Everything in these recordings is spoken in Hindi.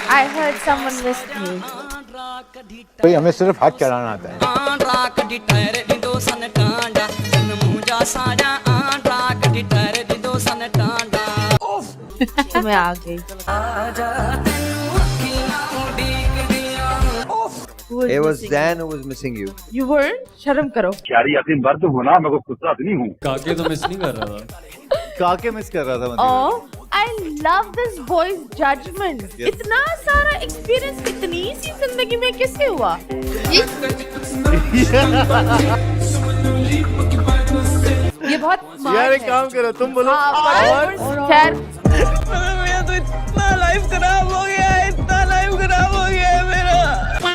I heard someone missed me. भाई हमें सिर्फ हाथ चलाना आता है। मैं आ गई। Who was It was missing Zan who was missing you. you? You weren't? शर्म करो। यारी यासीन मर्द होना मैं कोई कुत्ता नहीं हूँ। काके तो मिस नहीं कर रहा था। काके मिस कर रहा था मतलब। Oh, I love this boy's judgment. Yes. इतना सारा experience इतनी सी जिंदगी में किससे हुआ? ये बहुत smart यार एक है। काम करो तुम बोलो। हाँ, और खैर मेरा तो इतना लाइफ खराब हो गया है, इतना लाइफ खराब हो गया है मेरा।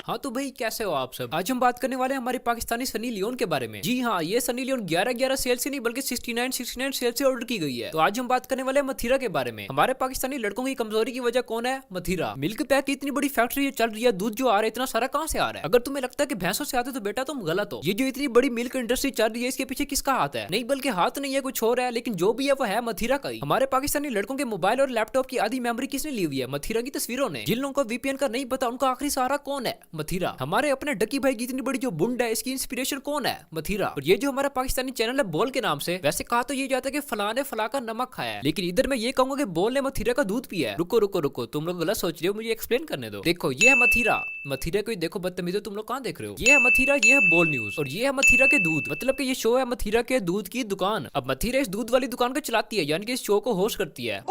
हाँ तो भाई कैसे हो आप सब। आज हम बात करने वाले हैं हमारे पाकिस्तानी सनी लियोन के बारे में। जी हाँ, ये सनी लियोन 11-11 सेल से नहीं बल्कि 69 सेल से ऑर्डर की गई है। तो आज हम बात करने वाले हैं मथीरा के बारे में। हमारे पाकिस्तानी लड़कों की कमजोरी की वजह कौन है? मथीरा। मिल्क पैक की इतनी बड़ी फैक्ट्री चल रही है, दूध जो आ रहा है इतना सारा कहाँ से आ रहा है? अगर तुम्हें लगता है कि भैंसों से आते तो बेटा तुम गलत हो। ये जो इतनी बड़ी मिल्क इंडस्ट्री चल रही है इसके पीछे किसका हाथ है? नहीं बल्कि हाथ नहीं है, कुछ और है, लेकिन जो भी है वो है मथीरा का ही। हमारे पाकिस्तानी लड़कों के मोबाइल और लैपटॉप की आधी मेमोरी किसने ली हुई है? मथीरा की तस्वीरों ने। जिन लोगों को वीपीएन का नहीं पता उनका आखिरी सहारा कौन है? मथीरा। हमारे अपने डकी भाई की इतनी बड़ी जो बुंड है इसकी इंस्पिरेशन कौन है? मथीरा। और ये जो हमारा पाकिस्तानी चैनल है बोल के नाम से, वैसे कहा तो ये जाता है कि फला ने फला का नमक खाया है, लेकिन इधर मैं ये कहूंगा कि बोल ने मथीरा का दूध पिया है। रुको रुको रुको, तुम लोग गलत सोच रहे हो, मुझे एक्सप्लेन करने दो। देखो ये है मथीरा। मथीरा को देखो बदतमीजो, तुम लोग कहाँ देख रहे हो? ये है मथीरा, ये है बोल न्यूज, और ये है मथीरा के दूध। मतलब कि ये शो है मथीरा के दूध की दुकान। अब मथीरा इस दूध वाली दुकान को चलाती है, यानी कि इस शो को होस्ट करती है,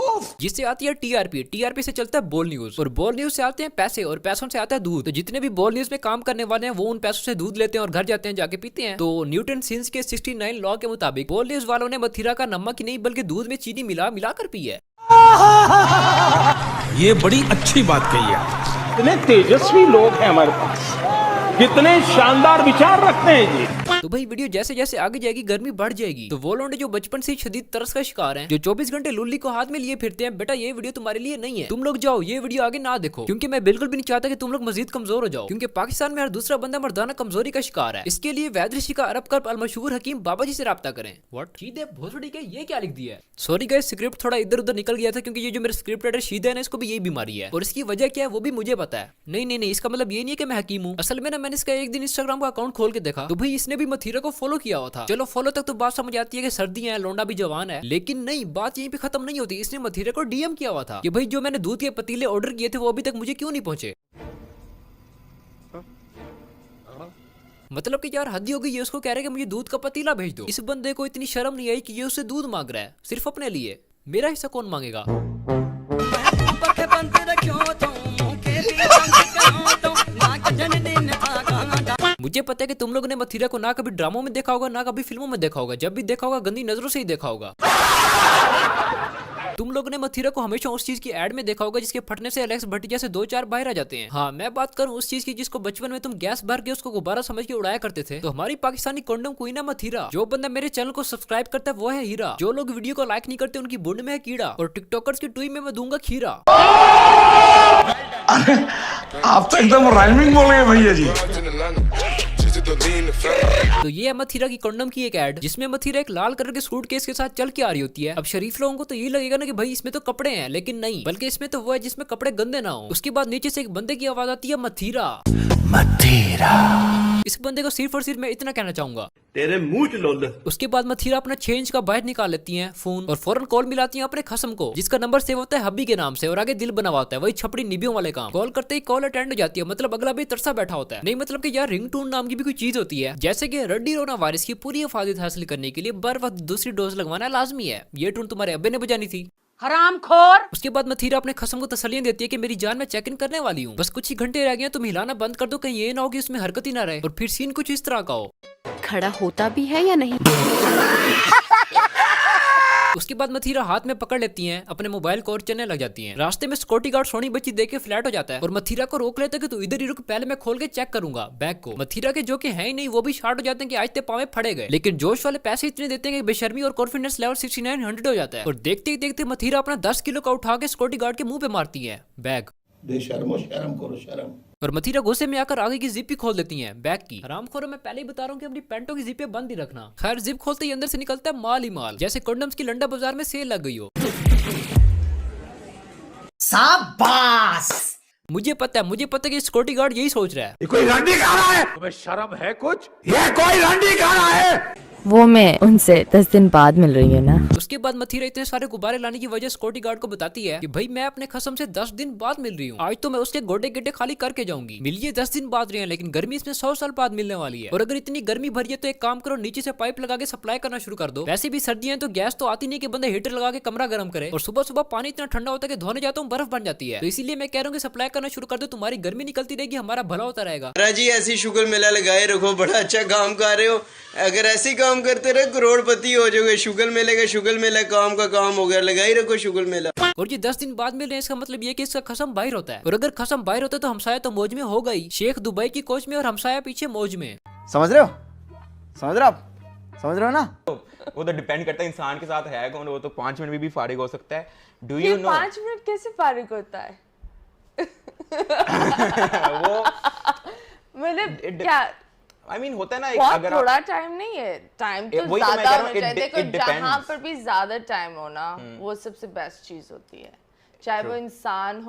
जिससे आती है टीआरपी। टीआरपी से चलता है बोल न्यूज, और बोल न्यूज से आते हैं पैसे, और पैसों से आता है दूध। तो जितने भी बोल न्यूज में काम करने वाले हैं वो उन पैसों से दूध लेते हैं और घर जाते हैं जाके पीते हैं। तो न्यूटन सिंस के 69 लॉ के मुताबिक बोल न्यूज वालों ने मथीरा का नमक ही नहीं बल्कि दूध में चीनी मिला कर पी है। ये बड़ी अच्छी बात कही है। इतने तेजस्वी लोग हैं हमारे पास, कितने शानदार विचार रखते हैं जी। तो भाई वीडियो जैसे जैसे आगे जाएगी गर्मी बढ़ जाएगी। तो वो लोग जो बचपन से शदीद तरस का शिकार हैं, जो 24 घंटे लुल्ली को हाथ में लिए फिरते हैं, बेटा ये वीडियो तुम्हारे लिए नहीं है। तुम लोग जाओ, ये वीडियो आगे ना देखो, क्योंकि मैं बिल्कुल भी नहीं चाहता कि तुम लोग मजीद कमजोर हो जाओ, क्योंकि पाकिस्तान में हर दूसरा बंदा मर्दाना कमजोरी का शिकार है। इसके लिए वैद ऋषि का अरब कल्प अलमशहूर हकीम बाबा जी से राब्ता करें। व्हाट? शीदे भोसड़ी के ये क्या लिख दिया है? सॉरी गाइस, स्क्रिप्ट थोड़ा इधर उधर निकल गया था, क्योंकि ये जो मेरा स्क्रिप्ट राइटर शीदे है ना, इसको भी यही बीमारी है, और इसकी वजह क्या है वो भी मुझे पता है। नहीं, इसका मतलब ये नहीं है कि मैं हकीम हूँ। असल में ना मैंने इसका एक दिन इंस्टाग्राम का अकाउंट खोल के देखा, तो भाई इसने भी मथीरा को फॉलो किया हुआ था। चलो फॉलो तक तो बात समझ आती है कि सर्दियां हैं, लौंडा भी जवान है, लेकिन नहीं, बात यहीं पे खत्म नहीं होती। इसने मथीरा को डीएम किया हुआ था कि भाई जो मैंने दूध के पतीले ऑर्डर किए थे वो अभी तक मुझे क्यों नहीं पहुंचे। मतलब कि यार हद ही हो गई, ये उसको कह रहे कि मुझे दूध का पतीला भेज दो। इस बंदे को इतनी शर्म नहीं आई कि ये उससे दूध मांग रहा है सिर्फ अपने लिए। मेरा हिस्सा कौन मांगेगा? मुझे पता है कि तुम लोगों ने मथीरा को ना कभी ड्रामों में देखा होगा ना कभी फिल्मों में देखा होगा। जब भी देखा होगा गंदी नजरों से ही देखा होगा। तुम लोगों ने मथीरा को हमेशा उस चीज की एड में देखा होगा जिसके फटने से एलेक्स भट्टिया से 2-4 बाहर आ जाते हैं। हाँ, मैं बात करूं उस चीज की जिसको बचपन में तुम गैस भर के उसको गुब्बारा समझ के उड़ाया करते थे। तो हमारी पाकिस्तानी कंडोम क्वीन है मथीरा। जो बंदा मेरे चैनल को सब्सक्राइब करता है वो है हीरा। जो लोग वीडियो को लाइक नहीं करते उनकी बुंड में है कीड़ा, और टिकटॉकर्स की टुई में मैं दूंगा खीरा। आप तो एकदम राइमिंग बोल रहे हैं भैया जी। तो ये है मथीरा की कंडोम की एक ऐड, जिसमें मथीरा एक लाल कलर के सूटकेस के साथ चल के आ रही होती है। अब शरीफ लोगों को तो ये लगेगा ना कि भाई इसमें तो कपड़े हैं, लेकिन नहीं, बल्कि इसमें तो वो है जिसमें कपड़े गंदे ना हो। उसके बाद नीचे से एक बंदे की आवाज आती है मथीरा। इस बंदे को सिर्फ और सिर्फ मैं इतना कहना चाहूंगा, तेरे मुंह च लोल। उसके बाद मथीरा अपना चेंज का बाहर निकाल लेती हैं फोन, और फौरन कॉल मिलाती हैं अपने खसम को, जिसका नंबर सेव होता है हब्बी के नाम से, और आगे दिल बना होता है, वही छपड़ी निबियों वाले काम। कॉल करते ही कॉल अटेंड हो जाती है, मतलब अगला भी तरसा बैठा होता है। नहीं मतलब कि यार रिंगटोन नाम की भी कोई चीज होती है, जैसे कि रड्डी रोना वायरस की पूरी हिफाजत हासिल करने के लिए बर वक्त दूसरी डोज लगवाना लाजमी है। ये टून तुम्हारे अब्बे ने बजानी थी। हरामखोर। उसके बाद मथीरा अपने खसम को तसल्लियां देती है कि मेरी जान मैं चेक इन करने वाली हूँ, बस कुछ ही घंटे रह गए, तुम हिलाना बंद कर दो, कहीं ये ना हो कि उसमें हरकत ही ना रहे। और फिर सीन कुछ इस तरह का हो। खड़ा होता भी है या नहीं? उसके बाद मथीरा हाथ में पकड़ लेती हैं अपने मोबाइल को और चलने लग जाती हैं। रास्ते में सिक्योरिटी गार्ड सोनी बच्ची देख के फ्लैट हो जाता है और मथीरा को रोक लेता है कि तू इधर ही रुक, पहले मैं खोल के चेक करूंगा बैग को। मथीरा के जो कि है ही नहीं वो भी शार्ट हो जाते हैं कि आज ते पावे फड़े गए, लेकिन जोश वाले पैसे इतने देते हैं कि बेशर्मी और कॉन्फिडेंस लेवल 6900 हो जाता है। और देखते ही देखते मथीरा अपना 10 किलो का उठा के सिक्योरिटी गार्ड के मुंह पे मारती है बैग। बेशर्मो शर्म करो शर्म। और मथीरा गुस्से में आकर आगे की जिप ही खोल देती हैं बैग की। हरामखोरों, मैं पहले ही बता रहा हूँ कि अपनी पैंटों की जिपें बंद ही रखना। खैर जिप खोलते ही अंदर से निकलता है माल ही माल, जैसे कंडम्स की लंडा बाजार में सेल लग गई हो। शाबाश, मुझे पता है कि सिक्योरिटी गार्ड यही सोच रहा है। ये कोई रंडी खा रहा है? तुम्हें शर्म है कुछ? ये कोई रंडी खा रहा है? वो मैं उनसे 10 दिन बाद मिल रही हूँ ना। उसके बाद मथीरा इतने सारे गुब्बारे लाने की वजह सिक्योरिटी गार्ड को बताती है कि भाई मैं अपने कसम से 10 दिन बाद मिल रही हूँ, आज तो मैं उसके गोडे गिड्डे खाली करके जाऊंगी। मिलिए 10 दिन बाद रहे हैं, लेकिन गर्मी इसमें 100 साल बाद मिलने वाली है। और अगर इतनी गर्मी भरी है तो एक काम करो, नीचे से पाइप लगा के सप्लाई करना शुरू कर दो। वैसे भी सर्दियां तो गैस तो आती नहीं कि बंदा हीटर लगा के कमरा गर्म करे, और सुबह सुबह पानी इतना ठंडा होता है कि धोने जाता हूँ बर्फ बन जाती है। तो इसीलिए मैं कह रहा हूँ कि सप्लाई करना शुरू कर दो, तुम्हारी गर्मी निकलती रहेगी, हमारा भला होता रहेगा। जी ऐसी शुगर मेला लगाए रखो, बड़ा अच्छा काम कर रहे हो। अगर ऐसे काम करते रहे करोड़पति हो जाओगे। शुगर मेला काम का काम हो गया, लगाई रखो शुगर मेला। और ये 10 दिन बाद मिल रहे हैं, इसका मतलब ये कि इसका खसम बाहर होता है। और अगर खसम बाहर होता है तो हमसाया तो मौज में होगा ही। शेख दुबई की कोच में और हमसाया पीछे मौज में। समझ रहे हो ना? वो तो डिपेंड करता है इंसान के साथ है कौन। वो तो 5 मिनट में भी फारिग हो सकता है। डू यू नो 5 मिनट कैसे फारिग होता है? वो मतलब क्या आई मीन होता है ना, बहुत अगर थोड़ा टाइम नहीं है, टाइम तो वही तो मैं ज्यादा कह रहा हूँ, होना चाहिए। देखो it depends। जहाँ पर भी ज्यादा टाइम हो ना, वो सबसे बेस्ट चीज होती है, चाहे वो इंसान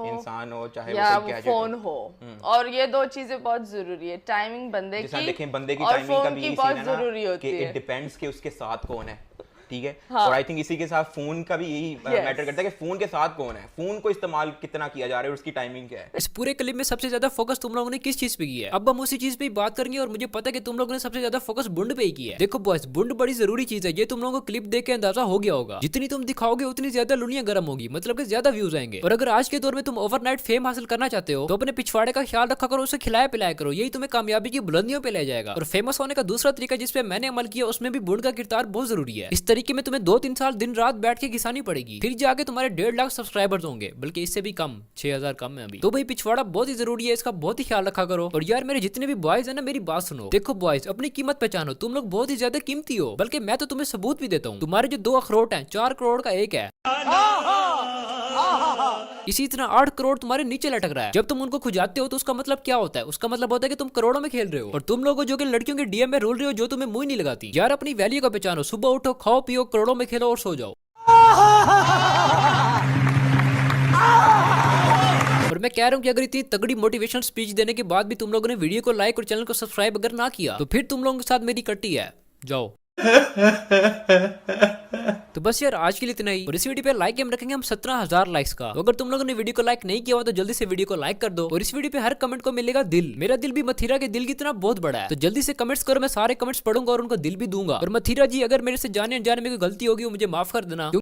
हो चाहे या वो फोन हो। और ये 2 चीजें बहुत जरूरी है, टाइमिंग बंदे की, देखें बंदे की और टाइमिंग का फोन भी की इसी बहुत है ना जरूरी होती है। इट डिपेंड्स कि उसके साथ कौन है, ठीक है। हाँ। और आई थिंक इसी के साथ फोन का भी यही मैटर करता है कि फोन के साथ कौन है, फोन को इस्तेमाल कितना किया जा रहा है और उसकी टाइमिंग क्या है। इस पूरे क्लिप में सबसे ज्यादा फोकस तुम लोगों ने किस चीज पे किया है? अब हम उसी चीज पे बात करेंगे, और मुझे पता है कि तुम लोगों ने सबसे ज्यादा फोकस बुंड पे ही किया है। देखो बॉयज, बुंड बड़ी जरूरी चीज है, ये तुम लोगों को क्लिप देख के अंदाजा हो गया होगा। जितनी तुम दिखाओगे उतनी ज्यादा लुनिया गर्म होगी, मतलब कि ज्यादा व्यूज आएंगे। और अगर आज के दौर में तुम ओवरनाइट फेम हासिल करना चाहते हो तो अपने पिछवाड़े का ख्याल रखा करो, उसे खिलाया पिलाया करो, यही तुम्हें कामयाबी की बुलंदियों पे ले जाएगा। और फेमस होने का दूसरा तरीका जिसपे मैंने अमल किया, उसमें भी बुंड का किरदार बहुत जरूरी है। इस तरीके में तुम्हें 2-3 साल दिन रात बैठ के घिसानी पड़ेगी, फिर जाके तुम्हारे 1.5 लाख सब्सक्राइबर्स होंगे, बल्कि इससे भी कम, 6000 कम है अभी। तो भाई पिछवाड़ा बहुत ही जरूरी है, इसका बहुत ही ख्याल रखा करो। और यार मेरे जितने भी बॉयज है ना, मेरी बात सुनो। देखो बॉयज, अपनी कीमत पहचानो, तुम लोग बहुत ही ज्यादा कीमती हो, बल्कि मैं तो तुम्हें सबूत भी देता हूँ। तुम्हारे जो 2 अखरोट हैं, 4 करोड़ का एक है, इसी तरह 8 करोड़ तुम्हारे नीचे लटक रहा है। जब तुम उनको खुजाते हो तो उसका मतलब क्या होता है? उसका मतलब होता है कि तुम करोड़ों में खेल रहे हो। और तुम लोगों जो कि लड़कियों के डीएम में रोल रहे हो, जो तुम्हें मुंह नहीं लगाती। यार अपनी वैल्यू को पहचानो, सुबह उठो, खाओ पियो, करोड़ों में खेलो और सो जाओ। और मैं कह रहा हूँ कि अगर इतनी तगड़ी मोटिवेशनल स्पीच देने के बाद भी तुम लोगों ने वीडियो को लाइक और चैनल को सब्सक्राइब अगर ना किया, तो फिर तुम लोगों के साथ मेरी कट्टी है, जाओ। तो बस यार आज के लिए इतना ही। और इस वीडियो पे लाइक हम रखेंगे हम 17,000 लाइक्स का। तो अगर तुम लोगों ने वीडियो को लाइक नहीं किया हो तो जल्दी से वीडियो को लाइक कर दो। और इस वीडियो पे हर कमेंट को मिलेगा दिल। मेरा दिल भी मथीरा के दिल की तरह बहुत बड़ा है, तो जल्दी से कमेंट्स करो, मैं सारे कमेंट्स पढ़ूंगा और उनको दिल भी दूंगा। और मथीरा जी, अगर मेरे से जाने अनजाने में कोई गलती होगी वो मुझे माफ कर देना।